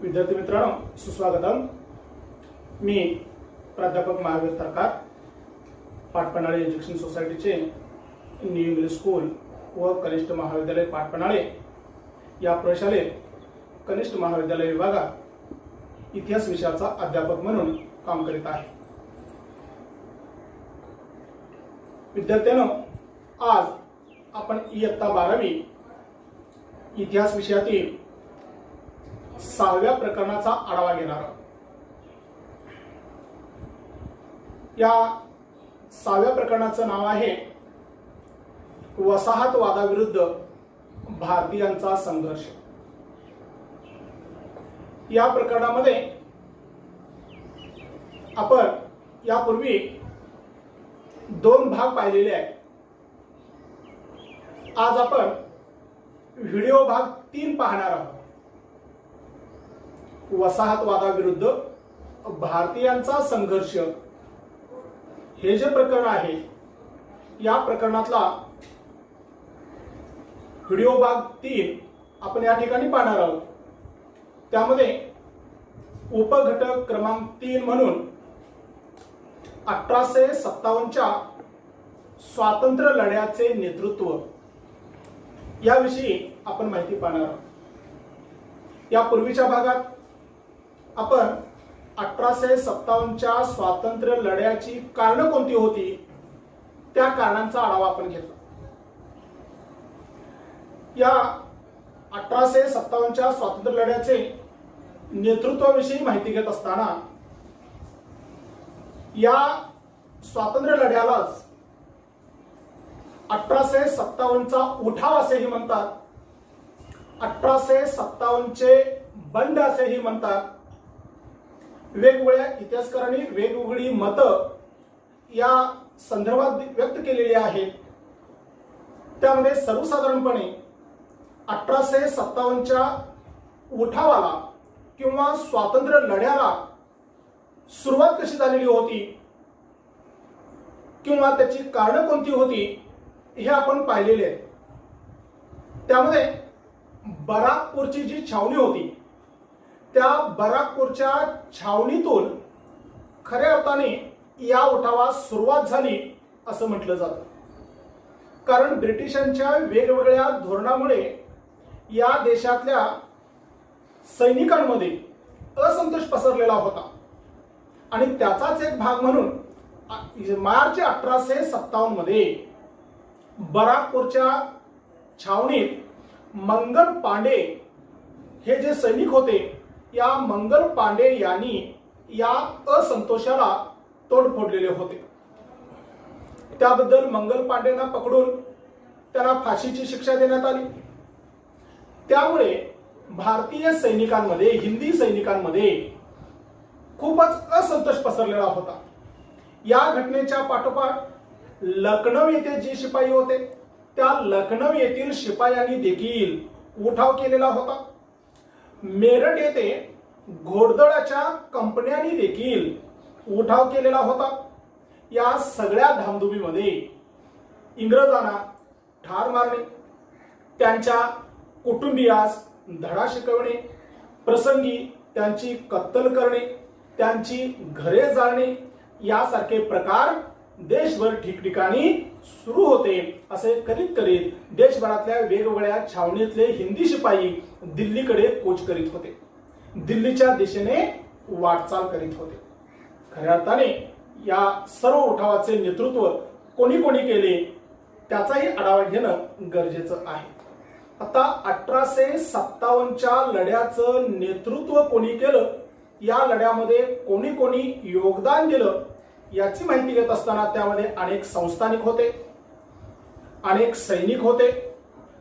विद्यार्थी मित्रांनो, सुस्वागतम। मी प्राध्यापक महावीर तरकार, पाटपनाळे एज्युकेशन सोसायटीचे न्यू इंग्लिश स्कूल व कनिष्ठ महाविद्यालय पाटपनाळे या प्रशालेत कनिष्ठ महाविद्यालय विभागात इतिहास विषयाचा अध्यापक म्हणून काम करीत आहे। विद्यार्थ्यांनो, आज आपण इयत्ता 12वी इतिहास विषयातील 6व्या प्रकरणाचा आढावा घेणार आहोत। या 6व्या प्रकरणाचं नाव आहे वसाहतवादाविरुद्ध भारतीयांचा संघर्ष। या प्रकरणामध्ये आपण यापूर्वी 2 भाग पाहिलेले आहेत। आज आपण व्हिडिओ भाग 3 पाहणार आहोत। वसाहतवादाविरुद्ध भारतीयांचा संघर्ष हे जे प्रकरण आहे, या प्रकरणातला व्हिडिओ भाग 3 आपण या ठिकाणी पाहणार आहोत। त्यामध्ये उपघटक क्रमांक 3 म्हणून 1857च्या स्वातंत्र्य लढ्याचे नेतृत्व याविषयी आपण माहिती पाहणार आहोत। या पूर्वीच्या भागात आपण 1857च्या स्वातंत्र्य लढ्याची कारण कोणती होती, त्या कारणांचा आढावा आपण घेतला। या 1857च्या स्वातंत्र्य लढ्याचे नेतृत्वाविषयी माहिती घेत असताना या स्वातंत्र्य लढ्यालाच 1857चा उठाव असेही म्हणतात, 1857चे बंड असेही म्हणतात। वेगवेगळ्या इतिहासकारांनी वेगवेगळी मतं या संदर्भात व्यक्त केलेली आहेत। त्यामध्ये सर्वसाधारणपणे 1857च्या उठावाला किंवा स्वातंत्र्य लढ्याला सुरुवात कशी झालेली होती किंवा त्याची कारण कोणती होती हे आपण पाहिलेले आहे। त्यामध्ये बराकपूरची जी छावणी होती, त्या बराकपूरच्या छावणीतून खऱ्या अर्थाने या उठावास सुरुवात झाली असं म्हटलं जातं। कारण ब्रिटिशांच्या वेगवेगळ्या धोरणामुळे या देशातल्या सैनिकांमध्ये असंतोष पसरलेला होता आणि त्याचाच एक भाग म्हणून मार्च 1857 मध्ये बराकपूरच्या छावणीत मंगल पांडे हे जे सैनिक होते, या मंगल पांडे यांनी या असंतोषाला तोड फोडलेले होते। त्याबद्दल मंगल पांडेंना पकडून त्यांना फाशीची शिक्षा देण्यात आली। त्यामुळे भारतीय सैनिकांमध्ये, हिंदी सैनिकांमध्ये खूपच असंतोष पसरलेला होता। या घटनेच्या पाठोपाठ लखनौ येथे जे शिपाई होते, त्या लखनौ येथील शिपायांनी देखील उठाव केलेला होता। मेरठ येथे घोडदळाच्या कंपन्यांनी देखील उठाव केलेला होता। या सगळ्या धामधुमीमध्ये इंग्रजांना ठार मारणे, त्यांच्या कुटुंबियास धडा शिकवणे, प्रसंगी त्यांची कत्तल करणे, त्यांची घरे जाळणे यासारखे प्रकार देशभर ठिकठिकाणी सुरू होते। असे करीत करीत देशभरातल्या वेगवेगळ्या छावणीतले हिंदी शिपाई दिल्लीकडे कूच करीत होते, दिल्लीच्या दिशेने वाटचाल करीत होते। खऱ्या अर्थाने या सर्व उठावाचे नेतृत्व कोणी कोणी केले त्याचाही आढावा घेणं गरजेचं आहे। आता 1857च्या लढ्याचं नेतृत्व कोणी केलं, या लढ्यामध्ये कोणी कोणी योगदान दिलं याची माहिती घेत असताना त्यामध्ये अनेक संस्थानिक होते, अनेक सैनिक होते।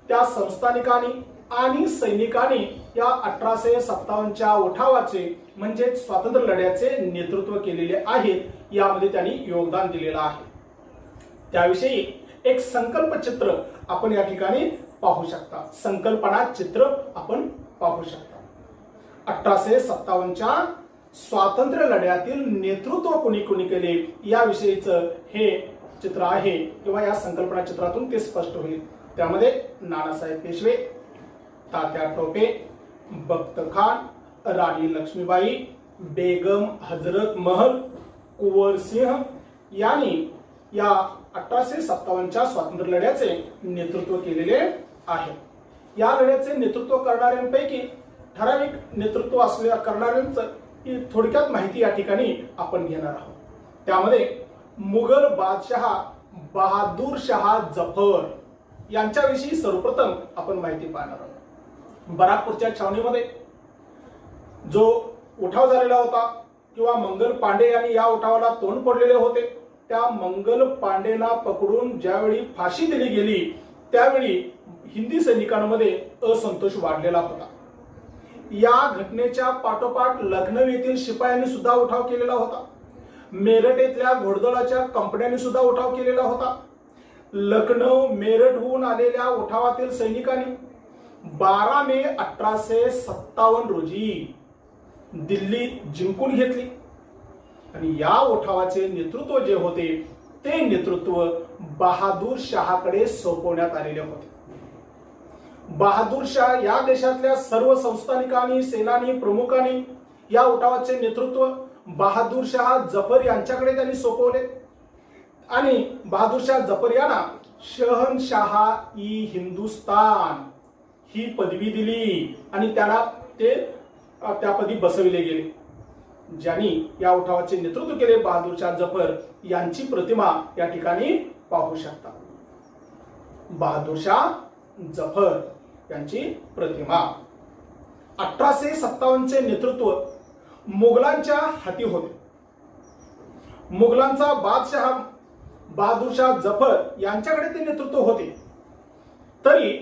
त्या संस्थानिकांनी आणि सैनिकांनी या 1857च्या उठावाचे म्हणजे स्वातंत्र्य लढ्याचे नेतृत्व केलेले आहे, यामध्ये त्यांनी योगदान दिलेलं आहे। त्याविषयी एक संकल्प चित्र आपण या ठिकाणी पाहू शकता, संकल्पना चित्र आपण पाहू शकता। 1857च्या स्वातंत्र्य लढ्यातील नेतृत्व कोणी कोणी केले याविषयीचं हे चित्र आहे किंवा या संकल्पना चित्रातून ते स्पष्ट होईल। त्यामध्ये नानासाहेब पेशवे, तात्या टोपे, बख्त खान, राणी लक्ष्मीबाई, बेगम हजरत महल, कुंवर सिंह यांनी या 1857च्या स्वातंत्र्य लढ्याचे नेतृत्व केलेले आहे. या लढ्याचे नेतृत्व करणाऱ्यांपैकी ठराविक नेतृत्व असलेल्या करणाऱ्यांची थोडक्यात माहिती या ठिकाणी आपण घेणार आहोत. त्यामध्ये मुघल बादशहा बहादूर शाह जफर यांच्याविषयी सर्वप्रथम आपण माहिती पाहणार आहोत. बराकपूरच्या छावणीमध्ये जो उठाव झालेला होता किंवा मंगल पांडे यांनी या उठावाला तोंड फोडलेले होते, त्या मंगल पांडेना पकडून ज्यावेळी फाशी दिली गेली त्यावेळी हिंदी सैनिकांमध्ये असंतोष वाढलेला होता. या घटनेच्या पाठोपाठ लखनौ येथील शिपायांनी सुद्धा उठाव केलेला होता. मेरठ येथल्या घोडदळाच्या कंपन्यांनी सुद्धा उठाव केलेला होता. लखनौ मेरठहून आलेल्या उठावातील सैनिकांनी 12 मे 1857 रोजी दिल्ली जिंकून घेतली आणि या उठावाचे नेतृत्व जे होते ते नेतृत्व बहादूर शाहकडे सोपवण्यात आलेले होते. बहादूर शाह या देशातल्या सर्व संस्थानिकांनी, सेनानी, प्रमुखांनी या उठावाचे नेतृत्व बहादूर शाह जफर यांच्याकडे त्यांनी सोपवले आणि बहादूर शाह जफर यांना शहनशाह-ई हिंदुस्तान ही पदवी दिली आणि त्यांना ते त्या पदी बसविले गेले. ज्यांनी या उठावाचे नेतृत्व केले बहादूर शाह जफर यांची प्रतिमा या ठिकाणी पाहू शकता. बहादूर शाह जफर यांची प्रतिमा. 1857 चे नेतृत्व मुघलांच्या हाती होते. मुघलांचा बादशाह बहादूर शाह जफर यांच्याकडे ते नेतृत्व होते. तरी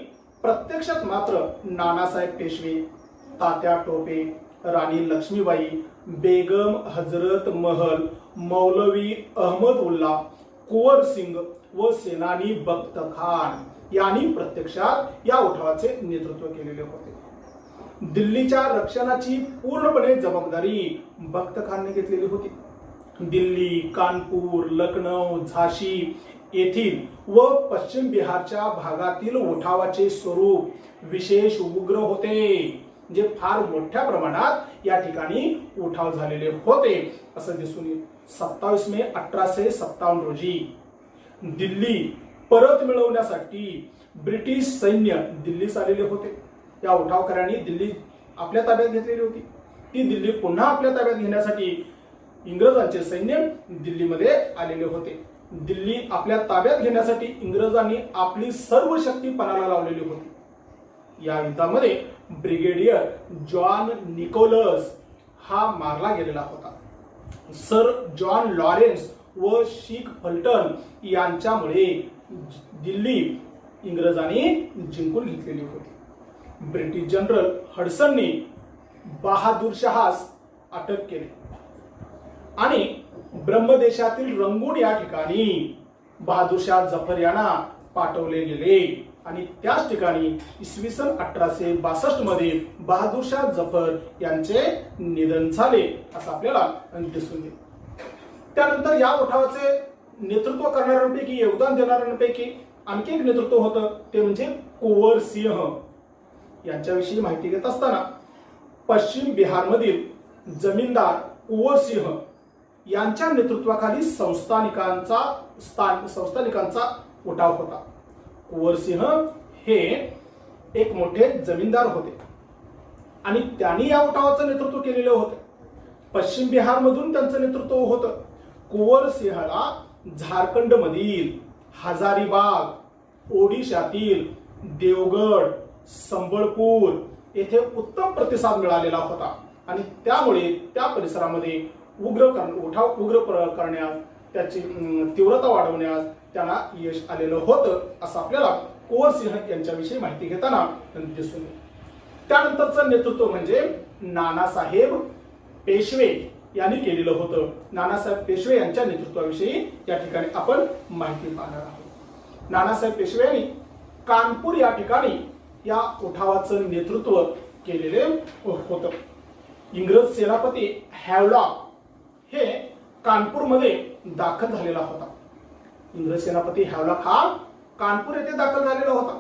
प्रत्यक्षात मात्र नानासाहेब पेशवे, तात्या टोपे, राणी लक्ष्मीबाई, बेगम हजरत महल, मौलवी अहमद उल्ला, कुंवर सिंग व सेनानी बख्त खान यांनी प्रत्यक्षात या उठावाचे नेतृत्व केलेले होते. दिल्लीच्या रक्षणाची पूर्णपणे जबाबदारी बख्त खानने घेतलेली होती. दिल्ली, कानपूर, लखनौ, झाशी येथील व पश्चिम बिहारच्या भागातील उठावाचे स्वरूप विशेष उग्र होते. जे फार मोठ्या प्रमाणात या ठिकाणी उठाव झालेले होते असं दिसून येईल. 27 मे 1857 रोजी दिल्ली परत मिळवण्यासाठी ब्रिटिश सैन्य दिल्लीस आलेले होते. या उठावकऱ्यांनी दिल्ली आपल्या ताब्यात घेतलेली होती. ती दिल्ली पुन्हा आपल्या ताब्यात घेण्यासाठी इंग्रजांचे सैन्य दिल्लीमध्ये आलेले होते. दिल्ली आपल्या ताब्यात घेण्यासाठी इंग्रजांनी आपली सर्व शक्ती पणाला लावलेली होती. या युद्धामध्ये ब्रिगेडियर जॉन निकोलस हा मारला गेलेला होता. सर जॉन लॉरेन्स व शीख फलटन यांच्यामुळे दिल्ली इंग्रजांनी जिंकून घेतलेली होती. ब्रिटिश जनरल हडसननी बहादूर शाहास अटक केली आणि ब्रह्मदेशातील रंगून या ठिकाणी बहादूर शाह जफर यांना पाठवले गेले आणि त्याच ठिकाणी इसवी सन 1862 मध्ये बहादूर शाह जफर यांचे निधन झाले असं आपल्याला दिसून येईल. त्यानंतर या उठावाचे नेतृत्व करणाऱ्यांपैकी, योगदान देणाऱ्यांपैकी आणखी एक नेतृत्व होतं ते म्हणजे कुंवर सिंह यांच्याविषयी माहिती घेत असताना पश्चिम बिहारमधील जमीनदार कुंवर सिंह यांच्या नेतृत्वाखाली संस्थानिकांचा उठाव होता. कुंवर सिंह हे एक मोठे जमीनदार होते आणि त्यांनी या उठावाचं नेतृत्व केलेलं होतं. पश्चिम बिहार मधून त्यांचं नेतृत्व होतं. कुंवर सिंहाला झारखंड मधील हजारीबाग, ओडिशातील देवगड, संबळपूर येथे उत्तम प्रतिसाद मिळालेला होता आणि त्यामुळे त्या परिसरामध्ये उठाव उग्र करण्यास, त्याची तीव्रता वाढवण्यास त्यांना यश आलेलं होतं असं आपल्याला कुंवर सिंह यांच्याविषयी माहिती घेताना दिसून येईल. त्यानंतरचं नेतृत्व म्हणजे नानासाहेब पेशवे यांनी केलेलं होतं. नानासाहेब पेशवे यांच्या नेतृत्वाविषयी या ठिकाणी आपण माहिती पाहणार आहोत. नानासाहेब पेशवे यांनी कानपूर या ठिकाणी या उठावाचं नेतृत्व केलेले होतं. इंग्रज सेनापती हॅवलॉक हे कानपूरमध्ये दाखल झालेला होता. इंग्रज सेनापती हॅवलॉक हा कानपूर येथे दाखल झालेला होता.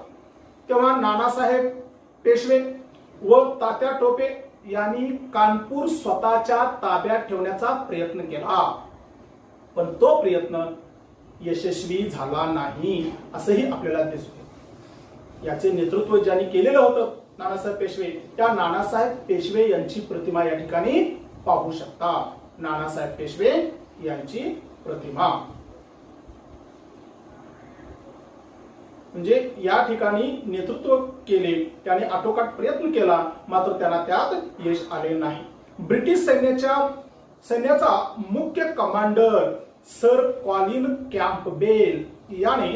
तेव्हा नानासाहेब पेशवे व तात्या टोपे यांनी कानपूर स्वतःच्या ताब्यात ठेवण्याचा प्रयत्न केला, पण तो प्रयत्न यशस्वी झाला नाही असंही आपल्याला दिसते. याचे नेतृत्व ज्यांनी केलेलं होतं नानासाहेब पेशवे, त्या नानासाहेब पेशवे यांची प्रतिमा या ठिकाणी पाहू शकता. नानासाहेब पेशवे यांची प्रतिमा म्हणजे या ठिकाणी नेतृत्व केले, त्याने आटोकाट प्रयत्न केला, मात्र त्यांना त्यात यश आले नाही. ब्रिटिश सैन्याचा मुख्य कमांडर सर कॉलिन कॅम्पबेल याने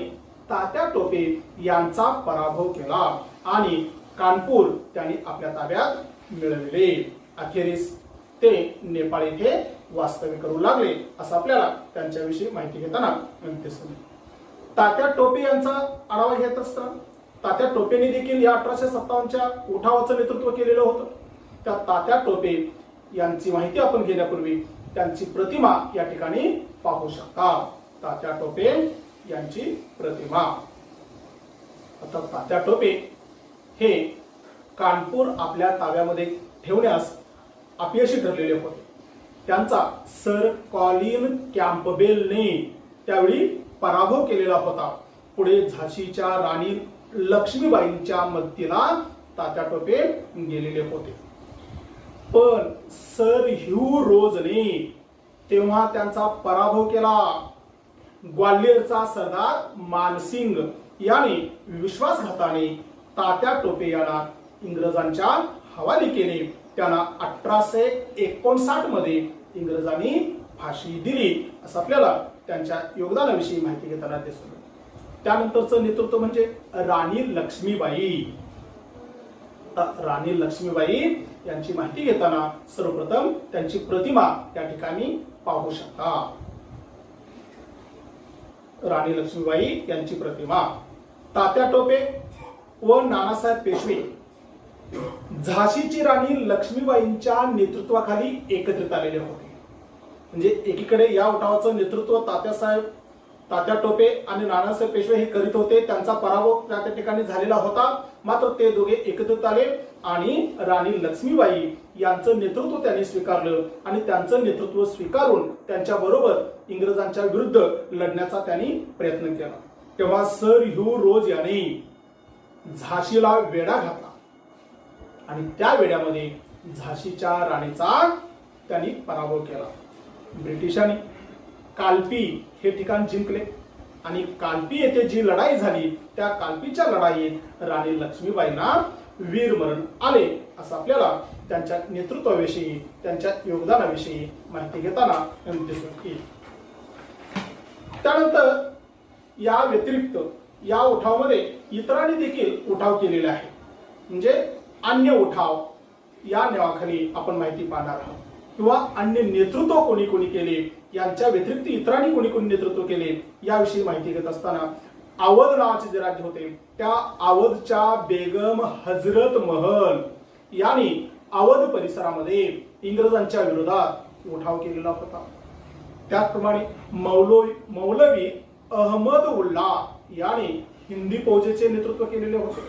तात्या टोपे यांचा पराभव केला आणि कानपूर त्यांनी आपल्या ताब्यात मिळविले. अखेरीस ते नेपाळ येथे वास्तव्य करू लागले असं आपल्याला त्यांच्याविषयी माहिती घेताना दिसून. तात्या टोपे यांचा आढावा घेत असताना तात्या टोपेने देखील या 1857च्या उठावाचं नेतृत्व केलेलं होतं. त्या तात्या टोपे यांची माहिती आपण घेण्यापूर्वी त्यांची प्रतिमा या ठिकाणी पाहू शकता. तात्या टोपे यांची प्रतिमा. आता तात्या टोपे हे कानपूर आपल्या ताब्यामध्ये ठेवण्यास अपयशी ठरलेले होते. त्यांचा सर कॉलिन कॅम्पबेलने त्यावेळी पराभव केलेला होता. पुढे झाशीच्या राणी लक्ष्मीबाईंच्या मदतीला तात्या टोपे गेलेले होते, पण सर ह्यू रोजने तेव्हा त्यांचा पराभव केला. ग्वाल्हेरचा सरदार मानसिंग याने विश्वासघाताने तात्या टोपे यांना इंग्रजांच्या हवाली केले. त्यांना 1859 मध्ये इंग्रजांनी फाशी दिली असं आपल्याला त्यांच्या योगदानाविषयी माहिती घेताना दिसून. त्यानंतरचं नेतृत्व म्हणजे राणी लक्ष्मीबाई. राणी लक्ष्मीबाई यांची माहिती घेताना सर्वप्रथम त्यांची प्रतिमा या ठिकाणी पाहू शकता. राणी लक्ष्मीबाई यांची प्रतिमा. तात्या टोपे व नानासाहेब पेशवे झाशीची राणी लक्ष्मीबाईंच्या नेतृत्वाखाली एकत्रित आलेले होते. म्हणजे एकीकडे या उठावाचं नेतृत्व तात्या टोपे आणि नानासाहेब पेशवे हे करीत होते. त्यांचा पराभव त्या ठिकाणी झालेला होता, मात्र ते दोघे एकत्रित आले आणि राणी लक्ष्मीबाई यांचं नेतृत्व त्यांनी स्वीकारलं आणि त्यांचं नेतृत्व स्वीकारून त्यांच्या बरोबर इंग्रजांच्या विरुद्ध लढण्याचा त्यांनी प्रयत्न केला. तेव्हा सर ह्यू रोज याने झाशीला वेढा घातला आणि त्या वेड्यामध्ये झाशीच्या राणीचा त्यांनी पराभव केला. ब्रिटिशांनी कालपी हे ठिकाण जिंकले आणि कालपी येथे जी लढाई झाली त्या कालपीच्या लढाईत राणी लक्ष्मीबाईंना वीरमरण आले असं आपल्याला त्यांच्या नेतृत्वाविषयी त्यांच्या योगदानाविषयी माहिती घेताना दिसून येईल. त्यानंतर या व्यतिरिक्त या उठावामध्ये इतरांनी देखील उठाव केलेले आहे. म्हणजे अन्य उठाव या नावाखाली आपण माहिती पाहणार आहोत किंवा अन्य नेतृत्व कोणी कोणी केले, यांच्या व्यतिरिक्त इतरांनी कोणी कोणी नेतृत्व केले याविषयी माहिती घेत असताना अवध नावाचे जे राज्य होते त्या अवधच्या बेगम हजरत महल यांनी अवध परिसरामध्ये इंग्रजांच्या विरोधात उठाव केलेला होता. त्याचप्रमाणे मौलवी अहमद उल्ला याने हिंदी फौजेचे नेतृत्व केलेले होते.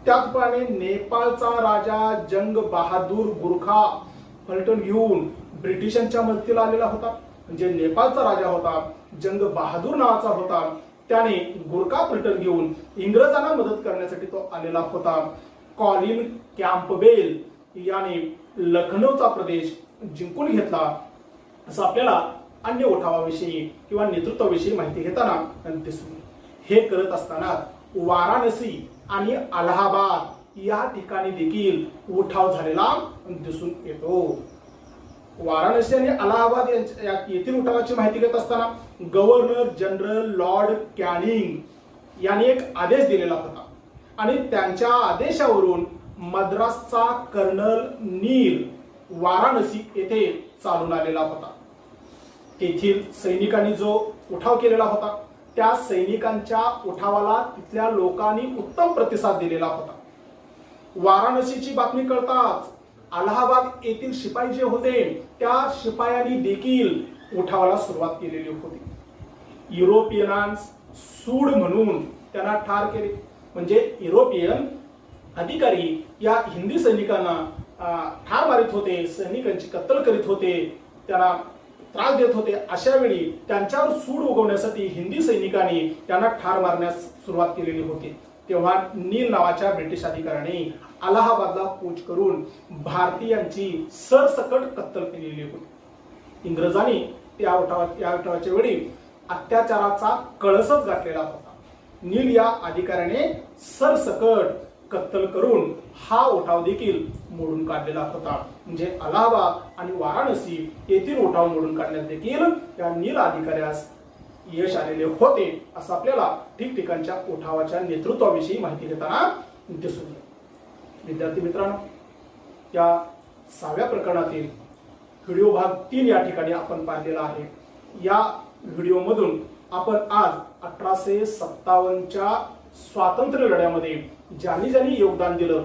त्याचप्रमाणे नेपाळचा राजा जंग बहादूर गुरखा फलटण घेऊन ब्रिटिशांच्या मदतीला आलेला होता. म्हणजे नेपाळचा राजा होता जंग बहादूर नावाचा होता, त्याने गुरखा फलटण घेऊन इंग्रजांना मदत करण्यासाठी तो आलेला होता. कॉलिन कॅम्पबेल याने लखनौचा प्रदेश जिंकून घेतला असं आपल्याला अन्य उठावाविषयी किंवा नेतृत्वाविषयी माहिती घेताना दिसून. हे करत असताना वाराणसी आणि अलाहाबाद या ठिकाणी देखील उठाव झालेला दिसून येतो. वाराणसी आणि अलाहाबाद येथील उठावाची माहिती घेत असताना गव्हर्नर जनरल लॉर्ड कॅनिंग यांनी एक आदेश दिलेला होता आणि त्यांच्या आदेशावरून मद्रासचा कर्नल नील वाराणसी येथे चालून आलेला होता. तेथील सैनिकांनी जो उठाव केलेला होता त्या सैनिकांच्या उठावाला तिथल्या लोकांनी उत्तम प्रतिसाद दिलेला होता. वाराणसीची बातमी कळताच अलाहाबाद येथील शिपाई जे होते त्या शिपायांनी देखील उठावाला सुरुवात केलेली होती. युरोपियनांस सूड म्हणून त्यांना ठार केले. म्हणजे युरोपियन अधिकारी या हिंदी सैनिकांना ठार मारित होते, सैनिकांची कत्तल करीत होते, त्यांना त्रास देत होते, अशा वेळी त्यांच्यावर सूड उगवण्यासाठी हिंदी सैनिकांनी त्यांना ठार मारण्यास सुरुवात केलेली होती. तेव्हा नील नावाच्या ब्रिटिश अधिकाऱ्याने अलाहाबादला कूच करून भारतीयांची सरसकट कत्तल केलेली होती. इंग्रजांनी या उठावाच्या वेळी अत्याचाराचा कळसच गाठलेला होता. नील या अधिकाऱ्याने सरसकट कत्तल करून हा उठाव देखील मोडून काढलेला होता. म्हणजे अलाहाबाद आणि वाराणसी येथील उठाव मोडून काढण्यात देखील या नील अधिकाऱ्यास यश आलेले होते, असं आपल्याला ठिकठिकाणच्या उठावाच्या नेतृत्वाविषयी माहिती घेताना दिसून येईल. विद्यार्थी मित्रांनो, या 6व्या प्रकरणातील व्हिडिओ भाग 3 या ठिकाणी आपण पाहिलेला आहे. या व्हिडिओमधून आपण आज 1857च्या स्वातंत्र्य लढ्यामध्ये ज्यांनी ज्यांनी योगदान दिलं,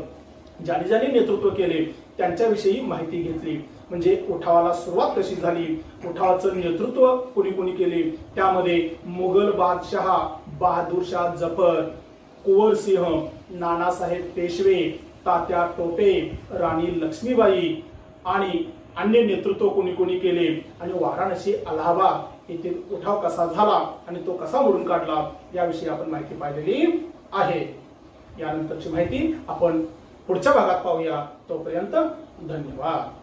ज्यांनी ज्यांनी नेतृत्व केले, त्यांच्याविषयी माहिती घेतली. म्हणजे उठावाला सुरुवात कशी झाली, उठावाचं नेतृत्व कोणी कोणी केले, त्यामध्ये मुघल बादशाह बहादूर शाह जफर, कुंवर सिंह, नानासाहेब पेशवे, तात्या टोपे, राणी लक्ष्मीबाई आणि अन्य नेतृत्व कोणी कोणी केले, आणि वाराणसी अलाहाबाद येथील उठाव कसा झाला आणि तो कसा मोडून काढला, याविषयी आपण माहिती पाहिलेली आहे. यानंतरची माहिती आपण पुढच्या भागात पाहूया. तोपर्यंत धन्यवाद.